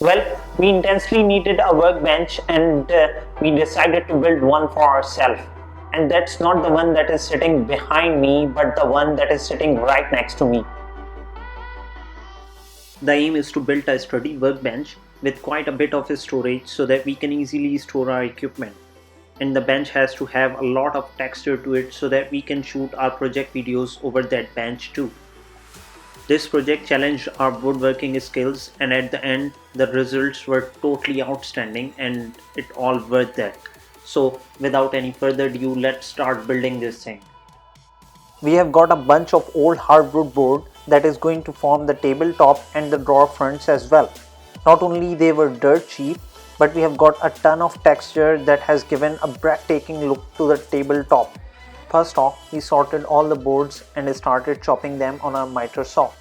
Well, we intensely needed a workbench and we decided to build one for ourselves. And that's not the one that is sitting behind me, but the one that is sitting right next to me. The aim is to build a sturdy workbench with quite a bit of storage so that we can easily store our equipment. And the bench has to have a lot of texture to it so that we can shoot our project videos over that bench too. This project challenged our woodworking skills, and at the end the results were totally outstanding and it all worth that. So without any further ado, let's start building this thing. We have got a bunch of old hardwood board that is going to form the tabletop and the drawer fronts as well. Not only they were dirt cheap, but we have got a ton of texture that has given a breathtaking look to the tabletop. First off, we sorted all the boards and started chopping them on our miter saw.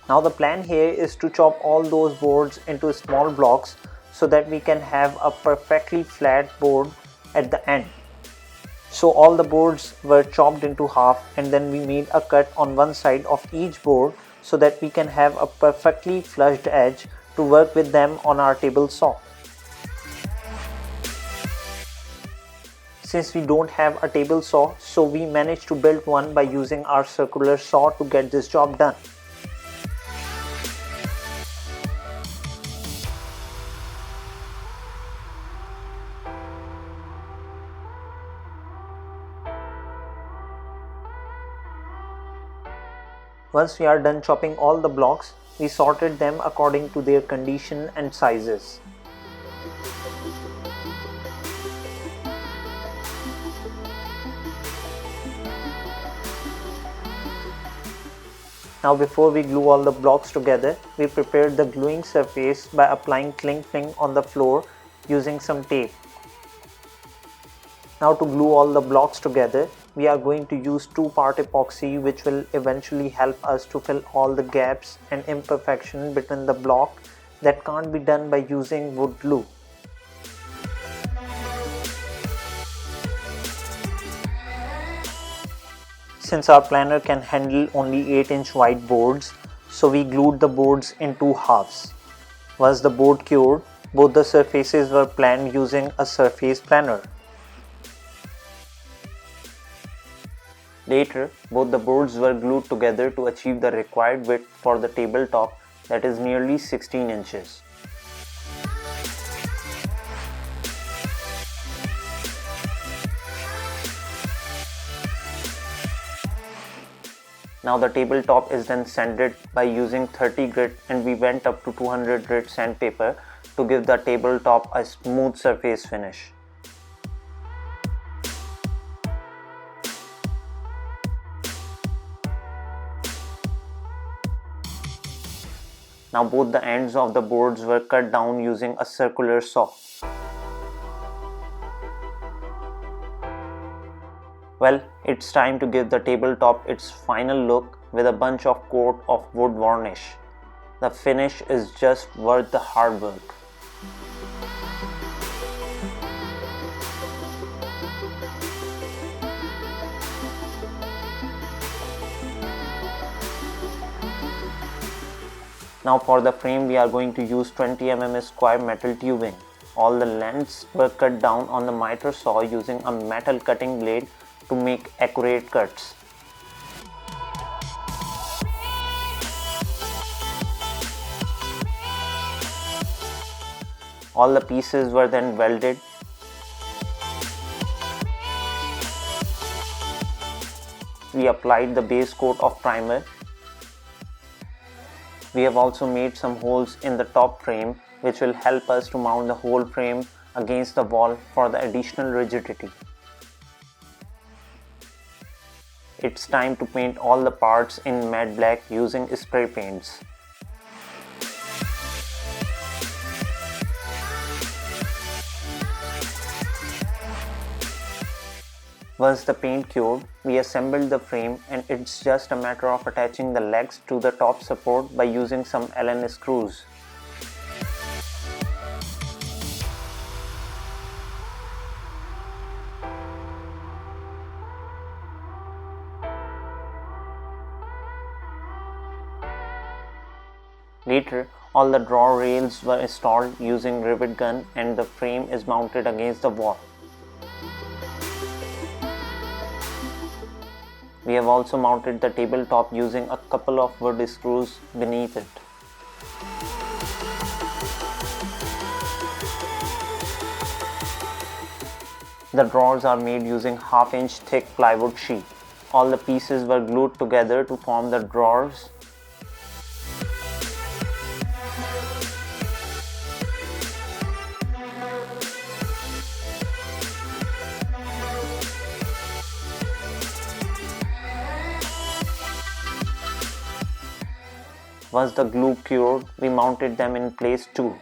Now the plan here is to chop all those boards into small blocks so that we can have a perfectly flat board at the end. So all the boards were chopped into half and then we made a cut on one side of each board so that we can have a perfectly flushed edge to work with them on our table saw. Since we don't have a table saw, so we managed to build one by using our circular saw to get this job done. Once we are done chopping all the blocks, we sorted them according to their condition and sizes. Now before we glue all the blocks together, we prepared the gluing surface by applying cling film on the floor using some tape. Now to glue all the blocks together, we are going to use 2-part epoxy, which will eventually help us to fill all the gaps and imperfection between the block that can't be done by using wood glue. Since our planner can handle only 8-inch wide boards, so we glued the boards in 2 halves. Once the board cured, both the surfaces were planed using a surface planner. Later, both the boards were glued together to achieve the required width for the tabletop, that is nearly 16 inches. Now the tabletop is then sanded by using 30 grit, and we went up to 200 grit sandpaper to give the tabletop a smooth surface finish. Now both the ends of the boards were cut down using a circular saw. Well, it's time to give the tabletop its final look with a bunch of coat of wood varnish. The finish is just worth the hard work. Now for the frame, we are going to use 20 mm square metal tubing. All the lengths were cut down on the miter saw using a metal cutting blade to make accurate cuts. All the pieces were then welded. We applied the base coat of primer. We have also made some holes in the top frame, which will help us to mount the whole frame against the wall for the additional rigidity. It's time to paint all the parts in matte black using spray paints. Once the paint cured, we assembled the frame, and it's just a matter of attaching the legs to the top support by using some Allen screws. Later, All the drawer rails were installed using rivet gun and the frame is mounted against the wall. We have also mounted the tabletop using a couple of wood screws beneath it. The drawers are made using half-inch thick plywood sheet. All the pieces were glued together to form the drawers. Once the glue cured, we mounted them in place too.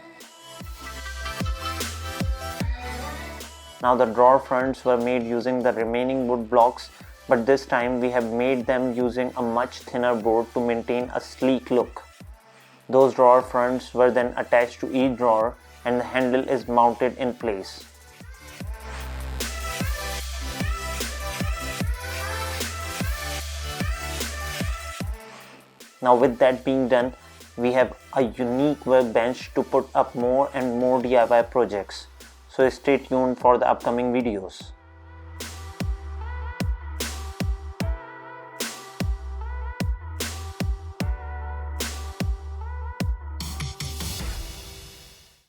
Now the drawer fronts were made using the remaining wood blocks, but this time we have made them using a much thinner board to maintain a sleek look. Those drawer fronts were then attached to each drawer and the handle is mounted in place. Now with that being done, we have a unique workbench to put up more and more DIY projects. So stay tuned for the upcoming videos.